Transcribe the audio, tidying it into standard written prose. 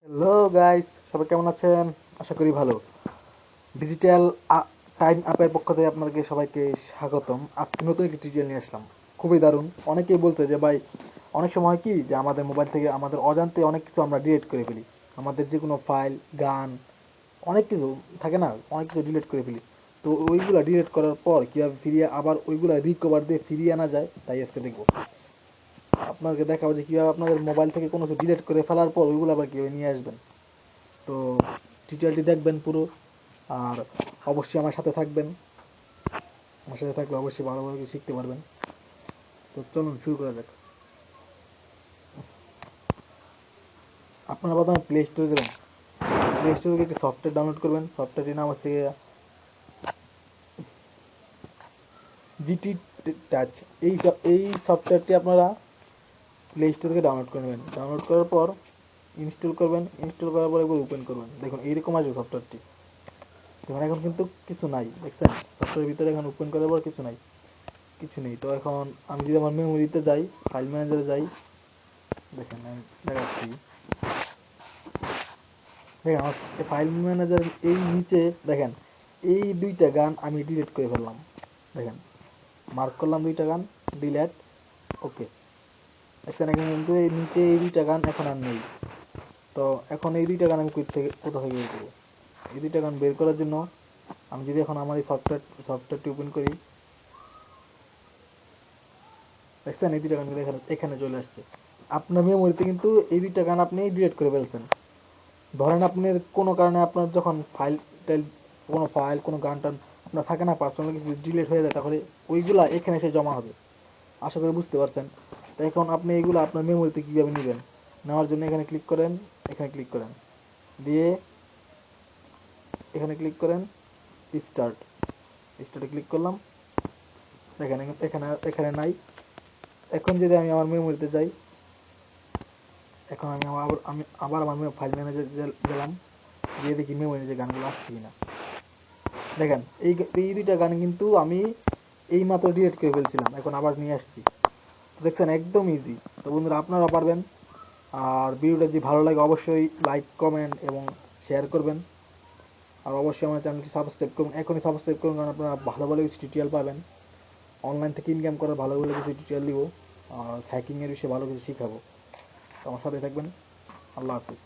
Hello guys, সবাই কেমন আছেন? আশা করি ভালো। ডিজিটাল টাইম অ্যাপের পক্ষ থেকে আপনাদেরকে সবাইকে স্বাগতম। আজকে নতুন একটি টিউটোরিয়াল নিয়ে আসলাম, খুবই দারুণ। অনেকেই বলছে যে ভাই, অনেক সময় হয় কি যে আমাদের মোবাইল থেকে আমাদের অজান্তে অনেক কিছু আমরা ডিলিট করে ফেলি। আমাদের যে কোনো ফাইল, গান, অনেক কিছু থাকে না, অনেক কিছু ডিলিট করে ফেলি। তো ওইগুলা ডিলিট করার পর কীভাবে ফিরিয়ে আবার ওইগুলা রিকভার দিয়ে ফিরিয়ে আনা যায়, তাই আজকে দেখবো। আপনাকে দেখাবো যে কীভাবে আপনাদের মোবাইল থেকে কোনো কিছু ডিলিট করে ফেলার পর ওইগুলো আবার কীভাবে নিয়ে আসবেন। তো টিউটোরিয়ালটি দেখবেন পুরো, আর অবশ্যই আমার সাথে থাকবেন। আমার সাথে থাকলে অবশ্যই ভালো ভালো কিছু শিখতে পারবেন। তো চলুন শুরু করা যাক। আপনারা প্রথমে প্লে স্টোরে যাবেন। প্লে স্টোরে গিয়ে একটি সফটওয়্যার ডাউনলোড করবেন। সফটওয়্যারটির নাম হচ্ছে জিটি টাচ। এই সফটওয়্যারটি আপনারা প্লে স্টোর থেকে ডাউনলোড করে নেবেন। ডাউনলোড করার পর ইনস্টল করবেন। ইনস্টল করার পর একবার ওপেন করবেন। দেখুন এইরকম আসবে সফটওয়্যারটি। দেখুন এখন কিন্তু কিছু নাই, দেখছেন? সফটওয়্যারের ভিতরে এখন ওপেন করার পর কিছু নাই, কিছু নেই। তো এখন আমি যদি আমার মেমোরিতে যাই, ফাইল ম্যানেজারে যাই, দেখেন আমি দেখাচ্ছি। দেখেন আমার ফাইল ম্যানেজার এই নিচে দেখেন এই দুইটা গান আমি ডিলিট করে ফেললাম। দেখেন মার্ক করলাম দুইটা গান, ডিলেট, ওকে। দেখছেন এখানে কিন্তু এই নিচে এই দুইটা গান এখন আর নেই। তো এখন এই দুইটা গান আমি কোথা থেকে বের করবো? এই দুইটা গান বের করার জন্য আমি যদি এখন আমার এই সফটওয়্যারটি ওপেন করি, দেখছেন এই দুইটা গান এখানে চলে আসছে। আপনার মেমোরিতে কিন্তু এই দুইটা গান আপনি ডিলিট করে ফেলছেন। ধরেন আপনার কোনো কারণে আপনার যখন ফাইল কোনো গান টান আপনার থাকে না, পার্সোনাল কিছু ডিলিট হয়ে যায়, তাহলে ওইগুলা এখানে এসে জমা হবে। আশা করি বুঝতে পারছেন। তো এখন আপনি এইগুলো আপনার মেমোরিতে কীভাবে নেবেন? নেওয়ার জন্য এখানে ক্লিক করেন, এখানে ক্লিক করেন, দিয়ে এখানে ক্লিক করেন স্টার্টে ক্লিক করলাম। দেখেন এখানে এখানে নাই। এখন যদি আমি আমার মেমোরিতে যাই, এখন আমি আবার আমার ফাইল ম্যানেজার গেলাম, গিয়ে দেখি মেমোরি যে গানগুলো আসছে কিনা। দেখেন এই দুইটা গান কিন্তু আমি এই মাত্র ডিলিট করে ফেলছিলাম, এখন আবার নিয়ে আসছি। দেখছেন একদম ইজি। তো বন্ধুরা আপনারা পারবেন। আর ভিডিওটা যদি ভালো লাগে অবশ্যই লাইক, কমেন্ট এবং শেয়ার করবেন। আর অবশ্যই আমার চ্যানেলটি সাবস্ক্রাইব করুন, এখনই সাবস্ক্রাইব করুন, কারণ আপনারা ভালো ভালো কিছু টিউটোরিয়াল পাবেন। অনলাইন থেকে ইনকাম করার ভালো ভালো কিছু টিউটোরিয়াল দিব, আর হ্যাকিংয়ের বিষয়ে ভালো কিছু শিখাবো। আমার সাথে থাকবেন। আল্লাহ হাফিজ।